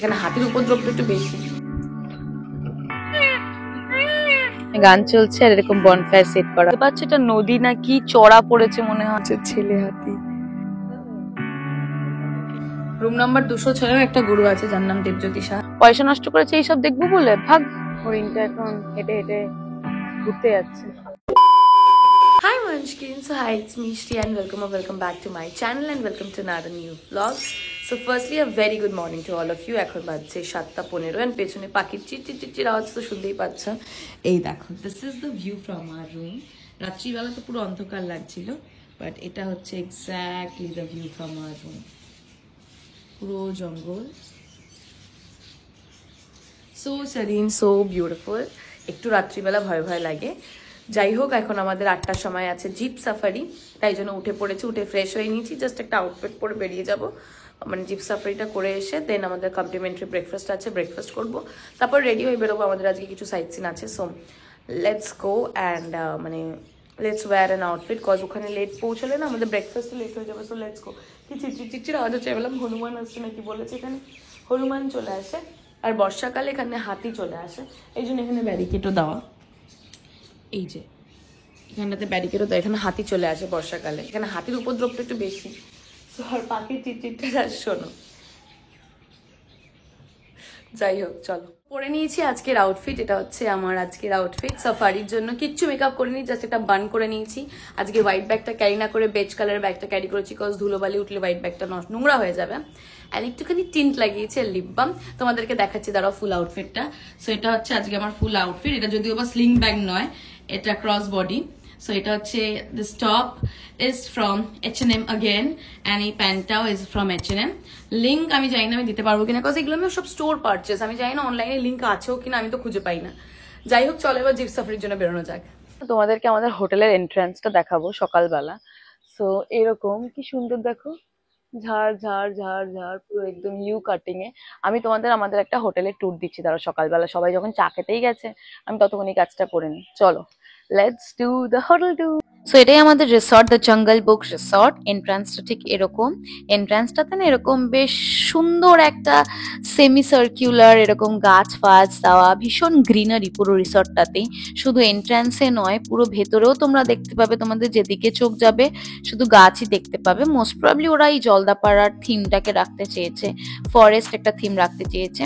এখানে হাতির উপদ্রবটা একটু বেশি। গান চলছে আর এরকম বনফায়ার সেট করা পাচ্ছে। এটা নদী নাকি চড়া পড়েছে মনে হচ্ছে। ছেলে হাতি। রুম নাম্বার 206 একটা গুরু আছে যার নাম দেবজ্যোতি শাহ। পয়সা নষ্ট করেছে এইসব দেখবো বলে। ভাগ। হরিণটা এখন হেঁটে হেঁটে ঘুরতে যাচ্ছে। Hi Munchkin, so hi, it's me Shri and welcome back to my channel and welcome to another new vlog. So firstly a very good morning to all of you. এখন বাজছে 7:15 and পেছনে পাখির চিচির আওয়াজ তো শুনতেই পাচ্ছ। এই দেখো, this is the view from our room. রাত্রিবেলা তো পুরো অন্ধকার লাগছিল, বাট এটা হচ্ছে exactly the view from our room. পুরো জঙ্গল, so serene, so beautiful. একটু রাত্রিবেলা ভয় ভয় লাগে। যাই হোক, এখন আমাদের 8টার সময় আছে জিপ সাফারি, তাই জন্য উঠে পড়েছি। উঠে ফ্রেশ হয়ে নিয়েছি, জাস্ট একটা আউটফিট পরে বেরিয়ে যাব। মানে জিপ সাফারিটা করে এসে দেন আমাদের কমপ্লিমেন্টারি ব্রেকফাস্ট আছে, ব্রেকফাস্ট করব, তারপর রেডি হয়ে বেরোবো। আমাদের আজকে কিছু সাইট সিন আছে, সো লেটস গো অ্যান্ড মানে let's wear an outfit, cause ওখানে লেট পৌঁছলে না আমাদের ব্রেকফাস্টে লেট হয়ে যাবে। So let's go. কি চিচির আওয়াজ হচ্ছে, বললাম হনুমান আসছে নাকি বলেছে, এখানে হনুমান চলে আসে আর বর্ষাকালে এখানে হাতি চলে আসে, এই জন্য এখানে ব্যারিকেডও দেওয়া। এই যে এখানটাতে ব্যারিকেডও দেওয়া, এখানে হাতি চলে আসে বর্ষাকালে। এখানে হাতির উপদ্রবটা একটু বেশি, তো আর পাখির চিচিরটা শোনো। যাই হোক, চলো। পরে নিয়েছি আজকের আউটফিট, এটা হচ্ছে আমার আজকের আউটফিট সাফারির জন্য। কিচ্ছু মেকআপ করিনি, জাস্ট একটা বান করে নিয়েছি। আজকে হোয়াইট ব্যাগটা ক্যারি না করে বেজ কালারের ব্যাগটা ক্যারি করেছি, কজ ধুলোবালি উঠলে হোয়াইট ব্যাগটা নোংরা হয়ে যাবে। আর একটুখানি টিন্ট লাগিয়েছে, লিপ বাম। তোমাদেরকে দেখাচ্ছি দাঁড়াও ফুল আউটফিটটা। সো এটা হচ্ছে আজকে আমার ফুল আউটফিট। এটা যদিও বা স্লিং ব্যাগ নয়, এটা ক্রস বডি। সো এটা হচ্ছে this top is from H&M again and এই প্যান্টটাও ইজ ফ্রম H&M। লিঙ্ক আমি জানি না আমি দিতে পারবো কিনা, কজ এগুলো আমি সব স্টোর পারচেস, আমি জানি না অনলাইনে লিঙ্ক আছেও কিনা, আমি তো খুঁজে পাই না। যাই হোক, চলো এবার জিপ সাফারির জন্য বেরোনো যাক। তোমাদেরকে আমাদের হোটেলের এন্ট্রান্সটা দেখাবো সকালবেলা। সো এরকম কি সুন্দর দেখো, ঝাড় ঝাড় ঝাড় ঝাড়, পুরো একদম ইউ কাটিং এ। আমি তোমাদের আমাদের একটা হোটেলের ট্যুর দিচ্ছি, তারা সকালবেলা সবাই যখন চা খেতেই গেছে আমি ততক্ষণই কাজটা করে নিই। চলো, let's do the hotel tour. So এটাই আমাদের resort, the jungle book resort. এন্ট্রান্সটা ঠিক এরকম। এন্ট্রান্সটাতে না এরকম বেশ সুন্দর একটা সেমি সার্কুলার এরকম গাছ ফাছ দেওয়া, ভীষণ গ্রিনারি পুরো রিসর্টটাতেই। শুধু এন্ট্রান্সে নয়, পুরো ভেতরেও তোমরা দেখতে পাবে, তোমাদের যেদিকে চোখ যাবে শুধু গাছই দেখতে পাবে। মোস্ট প্রবলি ওরা এই জলদাপাড়ার থিমটাকে রাখতে চেয়েছে, ফরেস্ট একটা থিম রাখতে চেয়েছে।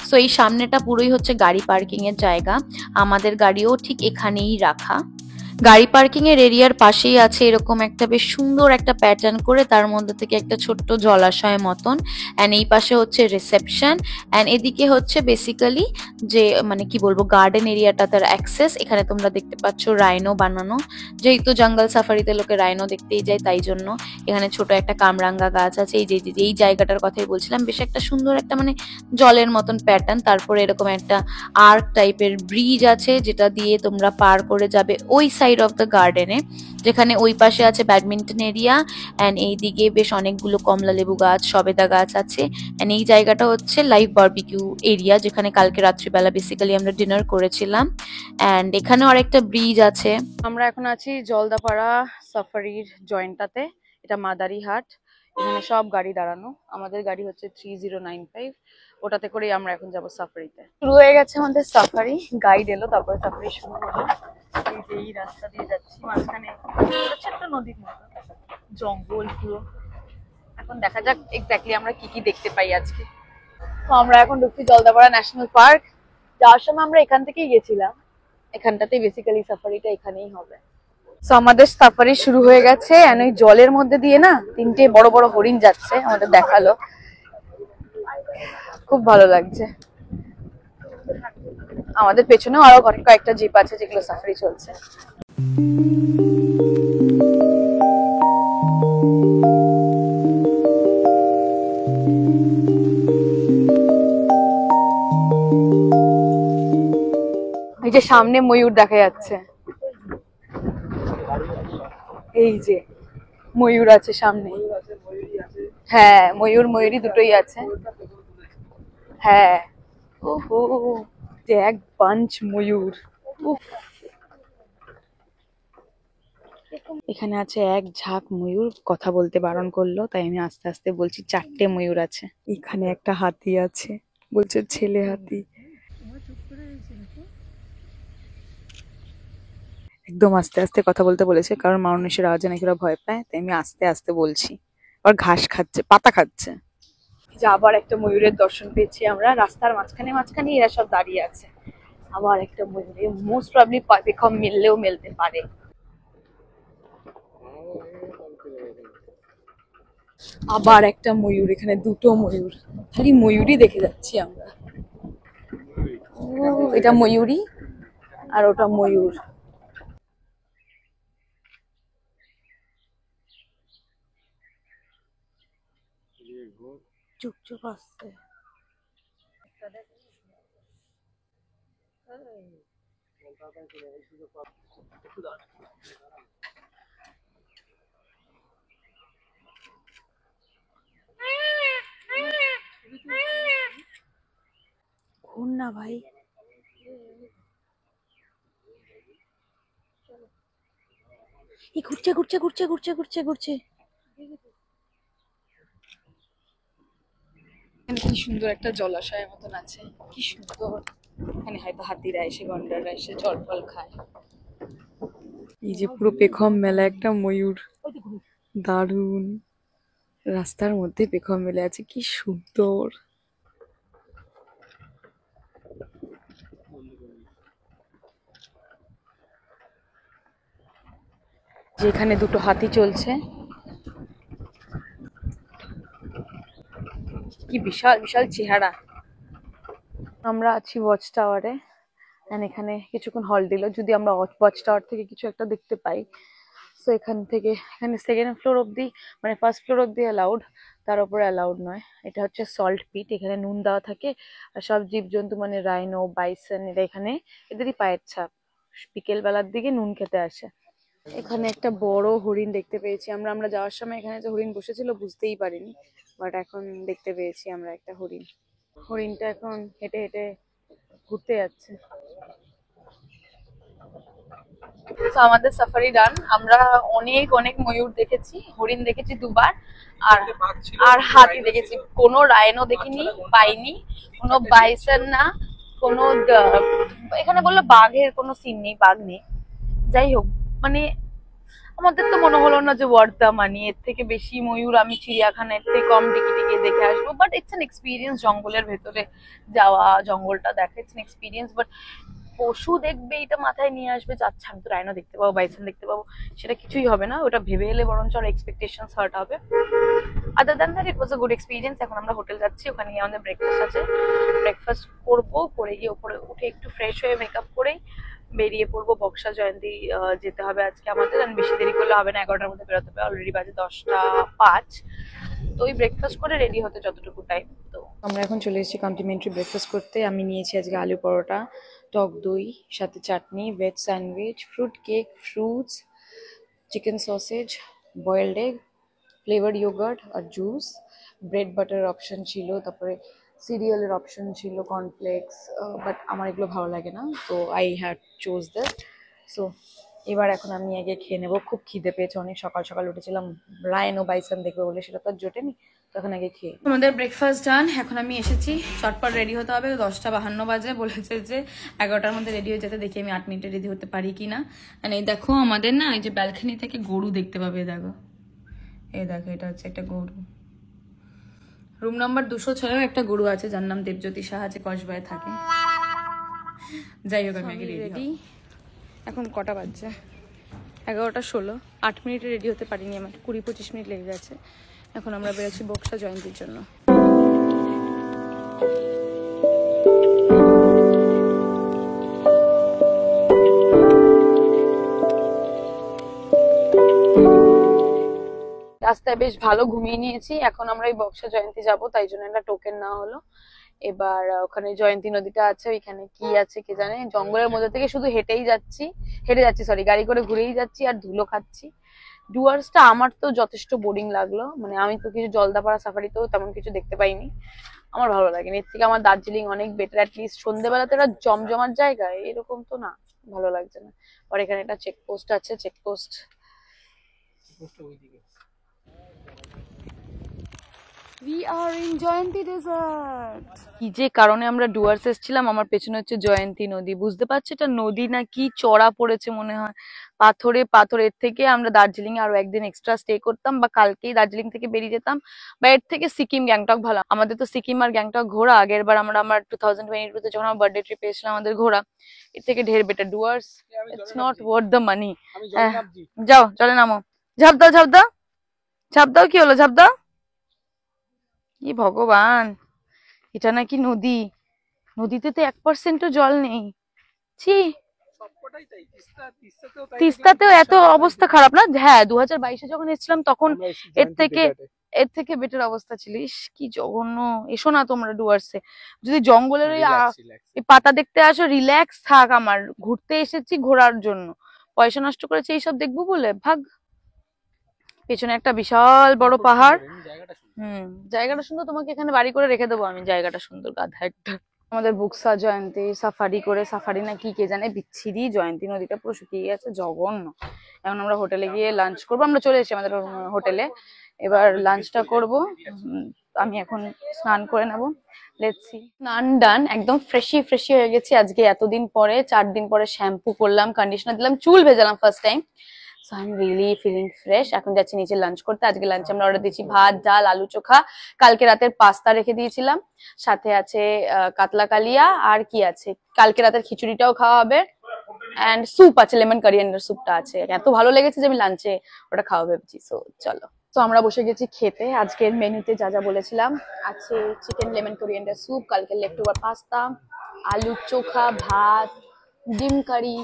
সো এই সামনেটা পুরোই হচ্ছে গাড়ি পার্কিং এর জায়গা। আমাদের গাড়িও ঠিক এখানেই রাখা। গাড়ি পার্কিং এর এরিয়ার পাশেই আছে এরকম একটা বেশ সুন্দর একটা প্যাটার্ন করে, তার মধ্যে থেকে একটা ছোট্ট জলাশয় মতন। অ্যান্ড এই পাশে হচ্ছে রিসেপশন, অ্যান্ড এদিকে হচ্ছে বেসিক্যালি যে মানে কি বলবো গার্ডেন এরিয়াটা, তার অ্যাক্সেস। এখানে তোমরা দেখতে পাচ্ছ রাইনো বানানো, যেহেতু জঙ্গল সাফারিতে লোকে রাইনো দেখতেই যায় তাই জন্য। এখানে ছোট একটা কামরাঙ্গা গাছ আছে। এই যে এই জায়গাটার কথাই বলছিলাম, বেশ একটা সুন্দর একটা মানে জলের মতন প্যাটার্ন। তারপরে এরকম একটা আর্ক টাইপের ব্রিজ আছে, যেটা দিয়ে তোমরা পার করে যাবে ওই সাইড অফ দ্য গার্ডেনে, যেখানে ওই পাশে আছে ব্যাডমিন্টন এরিয়া। অ্যান্ড এইদিকে বেশ অনেকগুলো কমলা লেবু গাছ, সবেদা গাছ আছে। অ্যান্ড এই জায়গাটা হচ্ছে লাইভ বারবিকিউ এরিয়া, যেখানে কালকে রাত্রিবেলা বেসিক্যালি আমরা ডিনার করেছিলাম। অ্যান্ড এখানেও আরেকটা ব্রিজ আছে। আমরা এখন আছি জলদাপাড়া সাফারির জয়েন্টটাতে, এটা মাদারিহাট। এখানে সব গাড়ি দাঁড়ানো। আমাদের গাড়ি হচ্ছে 3095, ওটাতে করে আমরা এখন যাব সাফারিতে। শুরু হয়ে গেছে আমাদের সাফারি, গাইড এলো তারপরে সাফারি শুরু হলো। এই যে এই রাস্তা দিয়ে যাচ্ছি, মাঝখানে ছোট্ট নদীর মতো জঙ্গল পুরো। এখন দেখা যাক এক্স্যাক্টলি আমরা কি কি দেখতে পাই আজকে। তো আমরা এখন ঢুকছি জলদাপাড়া ন্যাশনাল পার্ক। যাওয়ার সময় আমরা এখান থেকেই গেছিলাম, এখানটাতেই বেসিক্যালি সাফারিটা এখানেই হবে। তো আমাদের সাফারি শুরু হয়ে গেছে, আর ওই জলের মধ্যে দিয়ে না 3টে বড় বড় হরিণ যাচ্ছে, আমাদের দেখালো, খুব ভালো লাগছে। আমাদের পেছনেও আরো কয়েকটা জিপ আছে যেগুলো সাফারি চলছে। এই যে সামনে ময়ূর দেখা যাচ্ছে, এই যে ময়ূর আছে সামনে। হ্যাঁ, ময়ূর ময়ূরী দুটোই আছে। হ্যাঁ, ওহো, যে এক বাঞ্চ ময়ূর। উফ, এখানে আছে এক ঝাঁক ময়ূর, কথা বলতে বারণ করলো তাই আমি আস্তে আস্তে বলছি 4টে ময়ূর আছে। এখানে একটা হাতি আছে, বলছে ছেলে হাতি। একদম আস্তে আস্তে কথা বলতে বলেছে, কারণ মানুষের আওয়াজে নাকি ওরা ভয় পায়, তাই আমি আস্তে আস্তে বলছি। আর ঘাস খাচ্ছে, পাতা খাচ্ছে। যে আবার একটা ময়ূরের দর্শন পেয়েছি আমরা, রাস্তার মাঝখানে মাঝখানে এরা সব দাঁড়িয়ে আছে। আবার একটা ময়ূর, মোস্ট প্রবাবলি পেখম মিললেও মিলতে পারে। আবার একটা ময়ূর, এখানে দুটো ময়ূর, খালি ময়ূরই দেখে যাচ্ছি আমরা। ও, এটা ময়ূরী আর ওটা ময়ূর। চুপ চুপ আসছে। ঘুর না ভাই। এই ঘুরছে ঘুরছে ঘুরছে ঘুরছে ঘুরছে ঘুরছে। এখানে কি সুন্দর একটা জলাশয়ের মতন আছে, কি সুন্দর। এখানে হয়তো হাতিরা এসে, গন্ডাররা এসে জল ফল খায়। এই যে পুরো পেখম মেলা, একটা ময়ূর, দারুন। রাস্তার মধ্যে পেখম মেলে আছে, কি সুন্দর। যেখানে দুটো হাতি চলছে, কি বিশাল বিশাল চেহারা। আমরা আছি ওয়াচ টাওয়ারে, এখানে কিছুক্ষণ হল দিল, যদি আমরা ওয়াচ টাওয়ার থেকে কিছু একটা দেখতে পাই। তো এখান থেকে, এখানে সেকেন্ড ফ্লোর অব্দি, মানে ফার্স্ট ফ্লোর অব্দি অ্যালাউড, তার উপরে অ্যালাউড নয়। এটা হচ্ছে সল্ট পিট, এখানে নুন দেওয়া থাকে। আর সব জীবজন্তু মানে রাইনো, বাইসন, এরা এখানে, এদেরই পায়ের ছাপ। বিকেল বেলার দিকে নুন খেতে আসে। এখানে একটা বড় হরিণ দেখতে পেয়েছি আমরা। আমরা যাওয়ার সময় এখানে যে হরিণ বসেছিল বুঝতেই পারিনি, বাট এখন দেখতে পেয়েছি আমরা একটা হরিণ। হরিণটা এখন হেঁটে হেঁটে ঘুরতে যাচ্ছে। তো আমাদের সাফারি ডান। আমরা অনেক অনেক ময়ূর দেখেছি, হরিণ দেখেছি দুবার, আর আর হাতি দেখেছি। কোনো রাইনো দেখিনি, পাইনি। কোনো বাইসন না, কোনো এখানে বললো বাঘের কোনো সিন নেই, বাঘ নেই। যাই হোক, মানে আমাদের তো মনে হলো না যে ওয়ার্থ মানি, এর থেকে বেশি ময়ূর আমি চিড়িয়াখানার থেকে কম টিকিটে দেখে আসবো। বাট ইটস অ্যান এক্সপিরিয়েন্স, জঙ্গলের ভেতরে যাওয়া, জঙ্গলটা দেখা, ইটস অ্যান এক্সপিরিয়েন্স। বাট পশু দেখবে এটা মাথায় নিয়ে আসবে যে আচ্ছা আমি তো রাইনো দেখতে পাবো, বাইসন দেখতে পাবো, সেটা কিছুই হবে না। ওটা ভেবে এলে বরঞ্চ আর এক্সপেকটেশন হার্ট হবে। Other than that it was a good experience. এখন আমরা হোটেল যাচ্ছি, ওখানে গিয়ে আমাদের ব্রেকফাস্ট আছে, ব্রেকফাস্ট করবো, করে গিয়ে উপরে উঠে একটু ফ্রেশ হয়ে মেকআপ করেই বেরিয়ে পড়বো। বক্সা জয়ন্তী যেতে হবে আজকে আমাদের, আর বেশি দেরি করলে হবে না, 11টার মধ্যে বেরোতে হবে। অলরেডি বাজে 10টা 5। তো ওই ব্রেকফাস্ট করে রেডি হতে যতটুকু টাইম। তো আমরা এখন চলে এসেছি কমপ্লিমেন্টারি ব্রেকফাস্ট করতে। আমি নিয়েছি আজকে আলু পরোটা, টক দই, সাথে chutney, veg sandwich, fruit cake, fruits, chicken sausage, boiled egg, flavour yogurt আর জুস। ব্রেড বাটারের অপশন ছিল, তারপরে সিরিয়ালের অপশন ছিল, কর্নফ্লেক্স। বাট আমার এগুলো ভালো লাগে না, তো I had chose that. So এবার এখন আমি আগে খেয়ে নেবো, খুব খিদে পেয়েছে, অনেক সকাল সকাল উঠেছিলাম রায়ন ও বাইসন দেখবে বলে, সেটা তো আর জোটেনি। তখন আগে খেয়ে আমাদের ব্রেকফাস্ট ডান। এখন আমি এসেছি, চটপট রেডি হতে হবে। 10টা 52 বাজে, বলেছে যে 11টার মধ্যে রেডি হয়ে যেতে। দেখি আমি 8 মিনিটে রেডি হতে পারি কিনা। এই দেখো আমাদের না, এই যে ব্যালকনি থেকে গরু দেখতে পাবে, দেখো এই দেখো, এটা হচ্ছে একটা গরু। রুম নাম্বার 206 একটা গরু আছে যার নাম দেবজ্যোতি সাহা, যে কসবায় থাকে। যাই হোক, আমি আগে রেডি। এখন কটা বাজছে? 11টা 16। 8 মিনিটে রেডি হতে পারিনি, আমার 20-25 মিনিট লেগে গেছে। এখন আমরা বেরোচ্ছি বক্সা জয়ন্তীর জন্য। রাস্তায় বেশ ভালো ঘুমিয়ে নিয়েছি। এখন আমরা এই বক্সা জয়ন্তী যাব, তাই জন্য একটা টোকেন নেওয়া হলো। এবার ওখানে জয়ন্তী নদীটা আছে, ওইখানে কি আছে কে জানে। জঙ্গলের মধ্যে থেকে শুধু হেঁটে যাচ্ছি, সরি, গাড়ি করে ঘুরেই যাচ্ছি আর ধুলো খাচ্ছি। ডুয়ার্সটা আমার তো যথেষ্ট বোরিং লাগলো, মানে আমি তো কিছু জলদাপাড়া সাফারিতেও তেমন কিছু দেখতে পাইনি, আমার ভালো লাগেনি। এর থেকে আমার দার্জিলিং অনেক বেটার। অ্যাটলিস্ট সন্ধ্যেবেলাতে একটা জমজমার জায়গায়, এরকম তো না, ভালো লাগছে না। আর এখানে একটা চেকপোস্ট আছে, checkpost We are in Jayanti desert. কি যে কারণে আমরা ডুয়ার্স এসেছিলাম, আমার পেছনে হচ্ছে জয়ন্তী নদী। বুঝতে পারছি এটা নদী না কি চড়া পড়েছে মনে হয়, পাথরে পাথরের থেকে আমরা দার্জিলিং এ আরো একদিন এক্সট্রা স্টে করতাম, বা কালকেই দার্জিলিং থেকে বেরিয়ে যেতাম, বা এর থেকে সিকিম গ্যাংটক ভালো। আমাদের তো সিকিম আর গ্যাংটক ঘোরা, আগের বার আমার 2022 যখন আমার বার্থডে ট্রিপে এসেছিলাম আমাদের ঘোরা, এর থেকে ঢের better Dooars. It's not worth the money. যাও চলে নামো, ঝাঁপ দাও ঝাঁপ দাও ঝাঁপ দাও। কি হলো, ঝাঁপ দাও। কি ভগবান, এটা নাকি নদী? নদীতে তো 1% জল নেই। ছি, তিস্তাতেও এত অবস্থা খারাপ না? হ্যাঁ, 2022 যখন এসেছিলাম তখন এর থেকে বেটার অবস্থা ছিল। ইস কি জঘন্য। এসো না তোমরা ডুয়ার্সে, যদি জঙ্গলের এই পাতা দেখতে আসো, রিল্যাক্স থাক। আমার ঘুরতে এসেছি ঘোরার জন্য, পয়সা নষ্ট করেছে এইসব দেখবো বলে ভাগ। পেছনে একটা বিশাল বড় পাহাড়। জায়গাটা সুন্দর, তোমাকে এখানে বাড়ি করে রেখে দেবো আমি, জায়গাটা সুন্দর। গাধা একটা। আমাদের বুকসা জয়ন্তী সাফারি করে, সাফারি না কি কে জানে, বিচ্ছিরি। জয়ন্তী নদীটা পুরো শুকিয়ে গেছে, জঘন্য। এখন আমরা হোটেলে গিয়ে লাঞ্চ করবো। আমরা চলে এসেছি আমাদের হোটেলে, এবার লাঞ্চটা করব। আমি এখন স্নান করে নেবো। Let's see. স্নান ডান, একদম ফ্রেশি ফ্রেশি হয়ে গেছি আজকে। এতদিন পরে, 4 দিন পরে শ্যাম্পু করলাম, কন্ডিশনার দিলাম, চুল ভেজালাম first time. So I am really feeling fresh. এখন যাচ্ছি নিচে লাঞ্চ করতে। আজকে লাঞ্চে আমরা অর্ডার দিয়েছি ভাত, ডাল, আলু চোখা। কালকে রাতের পাস্তা রেখে দিয়েছিলাম, সাথে আছে কাতলা কালিয়া, আর কি আছে, কালকে রাতের খিচুড়িটাও খাওয়া হবে, এন্ড স্যুপ আছে, লেমন কারিয়ান্ডার স্যুপটা আছে। এত ভালো লেগেছে যে আমি লাঞ্চে ওটা খাওয়া ভেবেছি। সো চলো। তো আমরা বসে গেছি খেতে। আজকের মেনুতে যা যা বলেছিলাম আছে, চিকেন লেমন কোরিয়ান্ডার স্যুপ, কালকে লেফট ওভার পাস্তা, আলু চোখা, ভাত, ডিম কারি,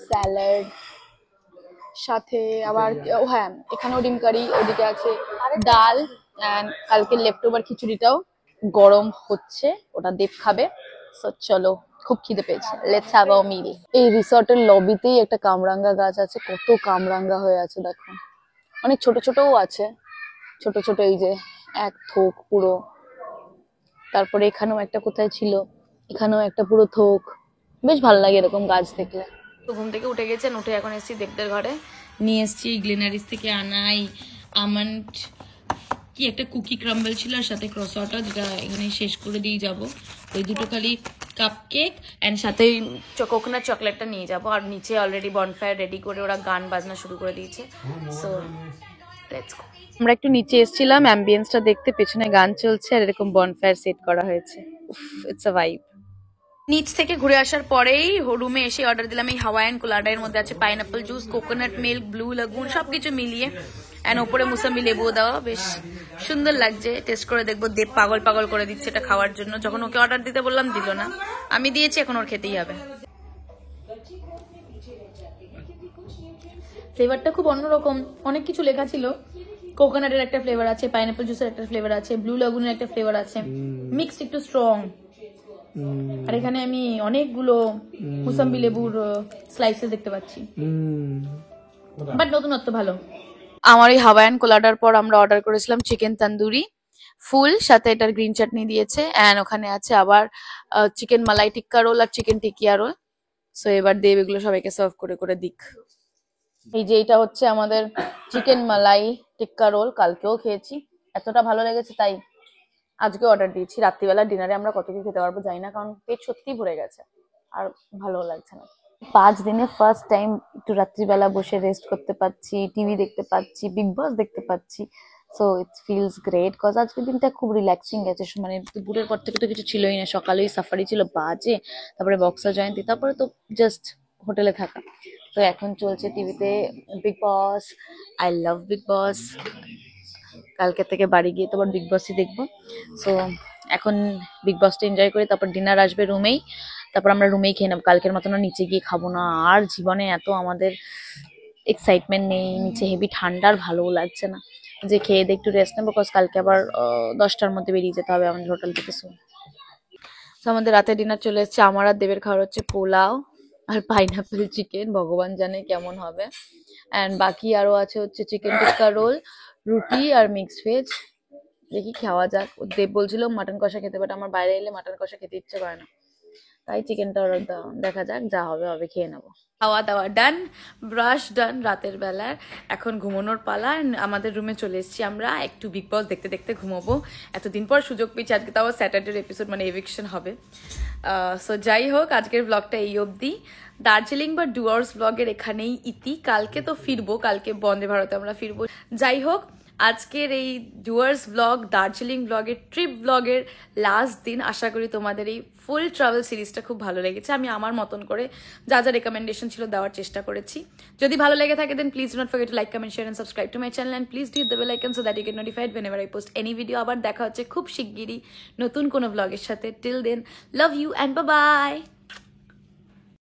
স্যালাড, সাথে আবার হ্যাঁ এখানেও ডিম কারি, ওদিকে আছে ডাল, এন্ড কালকে লেফট ওভার খিচুড়িটাও গরম হচ্ছে, ওটা দেব খাবে। সো চলো, খুব খিদে পেয়েছে, লেটস হ্যাভ আ মিল। এই রিসর্টের লবিতেই একটা কামরাঙ্গা গাছ আছে, কত কামরাঙ্গা হয়ে আছে দেখো। অনেক ছোট ছোটও আছে, ছোট ছোট এই যে এক থোক পুরো। তারপরে এখানেও একটা কোথায় ছিল, এখানেও একটা পুরো থোক। বেশ ভালো লাগে এরকম গাছ দেখলে। তো ঘুম থেকে উঠে গেছেন, উঠে এখন এসেছি দেবদের ঘরে। নিয়ে এসেছি গ্লেনারিস থেকে আনাই আমন্ড কি একটা কুকি ক্রাম্বল ছিল, আর সাথে ক্রসটা, যেটা এখানে শেষ করে দিয়ে যাব। ওই দুটো খালি কাপ কেক অ্যান্ড সাথে কোকোনাট চকলেটটা নিয়ে যাব। আর নিচে অলরেডি বনফায়ার রেডি করে ওরা গান বাজনা শুরু করে দিয়েছে। সো লেটস গো। আমরা একটু নিচে এসেছিলাম অ্যাম্বিয়েন্সটা দেখতে, পেছনে গান চলছে আর এরকম বনফায়ার সেট করা হয়েছে। It's a vibe. নিচ থেকে ঘুরে আসার পরেই রুমে এসে অর্ডার দিলাম এই হাওয়াইয়ান কোলাডা। এর মধ্যে আছে pineapple juice, coconut milk, blue lagoon, সবকিছু মিলিয়ে, এন্ড ওপরে মুসাম্বি লেবু দেওয়া। বেশ সুন্দর লাগছে, টেস্ট করে দেখবো। দেব পাগল পাগল করে দিচ্ছে এটা খাওয়ার জন্য। যখন ওকে অর্ডার দিতে বললাম দিল না, আমি দিয়েছি, এখন ওর খেতেই হবে। ফ্লেভারটা খুব অন্যরকম, অনেক কিছু লেখা ছিল। কোকোনাটের একটা ফ্লেভার আছে, পাইনাপল জুসের একটা ফ্লেভার আছে, ব্লু লাগুনের একটা ফ্লেভার আছে, মিক্সড একটু স্ট্রং। আর এখানে আমি অনেকগুলো মুসাম্বি লেবুর স্লাইসেস দেখতে পাচ্ছি, বাট নতুনত্ব ভালো। আমার এই হাওয়াইয়ান কোলাডার পর আমরা অর্ডার করেছিলাম চিকেন তন্দুরি ফুল, সাথে এটার গ্রিন চাটনি দিয়েছে, এন্ড ওখানে আছে আবার চিকেন মালাই টিক্কা রোল আর চিকেন টিকিয়া রোল। সো এবার দেব এগুলো সবাইকে সার্ভ করে করে দিক। এই যে এটা হচ্ছে আমাদের চিকেন মালাই টিক্কা রোল, কালকেও খেয়েছি, এতটা ভালো লেগেছে তাই আজকে অর্ডার দিয়েছি। রাত্রিবেলা ডিনারে আমরা কত কি খেতে পারবো জানি না, কারণ পেট সত্যিই ভরে গেছে আর ভালো লাগছে না। 5 দিনে ফার্স্ট টাইম একটু রাত্রিবেলা বসে রেস্ট করতে পারছি, টিভি দেখতে পাচ্ছি, বিগ বস দেখতে পাচ্ছি। So it feels great, cause আজকের দিনটা খুব রিল্যাক্সিং গেছে। মানে দুপুরের পর থেকে তো কিছু ছিলই না, সকালেই সাফারি ছিল বাজে, তারপরে বক্সা জয়ন্তী, তারপরে তো জাস্ট হোটেলে থাকা। তো এখন চলছে টিভিতে Bigg Boss. I love Bigg Boss. কালকে থেকে বাড়ি গিয়ে তো আবার বিগ বসই দেখবো। সো এখন বিগ বসটা এনজয় করি, তারপর ডিনার আসবে রুমেই, তারপর আমরা রুমেই খেয়ে নেবো। কালকের মতো না নিচে গিয়ে খাবো না, আর জীবনে এত আমাদের এক্সাইটমেন্ট নেই। নিচে হেভি ঠান্ডার, ভালোও লাগছে না, যে খেয়ে দিয়ে একটু রেস্ট নেবো, কজ কালকে আবার 10টার মধ্যে বেরিয়ে যেতে হবে আমাদের হোটেল থেকে। তো আমাদের রাতে ডিনার চলে এসেছে। আমার আর দেবের খাওয়ার হচ্ছে পোলাও আর পাইনাপেল চিকেন, ভগবান জানে কেমন হবে। অ্যান্ড বাকি আরো আছে হচ্ছে চিকেন টিক্কা রোল, রুটি আর মিক্সড ভেজ। দেখি খাওয়া যাক। দেব বলছিল মাটন কষা খেতে, বাট আমার বাইরে এলে মাটন কষা খেতে ইচ্ছে করে না, তাই চিকেনটা অর্ডার দাও, দেখা যাক যা হবে হবে, খেয়ে নেবো। খাওয়া দাওয়া ডান, ব্রাশ ডান রাতের বেলার, এখন ঘুমানোর পালা। And আমাদের রুমে চলে এসেছি আমরা, একটু বিগ বস দেখতে দেখতে ঘুমাবো। এতদিন পর সুযোগ পেয়েছি, আজকে তাও স্যাটারডের এপিসোড, মানে এভিকশন হবে। সো যাই হোক, আজকের ব্লগটা এই অবধি। দার্জিলিং বা ডুয়ার্স ব্লগের এখানেই ইতি। কালকে তো ফিরবো, কালকে বন্দে ভারতে আমরা ফিরবো। যাই হোক, আজকের এই ডুয়ার্স ব্লগ, দার্জিলিং ব্লগের, ট্রিপ ব্লগের লাস্ট দিন। আশা করি তোমাদের এই ফুল ট্রাভেল সিরিজটা খুব ভালো লেগেছে। আমি আমার মতন করে যা যা রেকমেন্ডেশন ছিল দেওয়ার চেষ্টা করেছি। যদি ভালো লেগে থাকে then please do not forget to like, comment, share and subscribe to my channel, and please hit the bell icon so that you get notified whenever I post any video. আবার দেখা হচ্ছে খুব শিগগিরই নতুন কোনো ব্লগের সাথে। Till then, love you and bye by.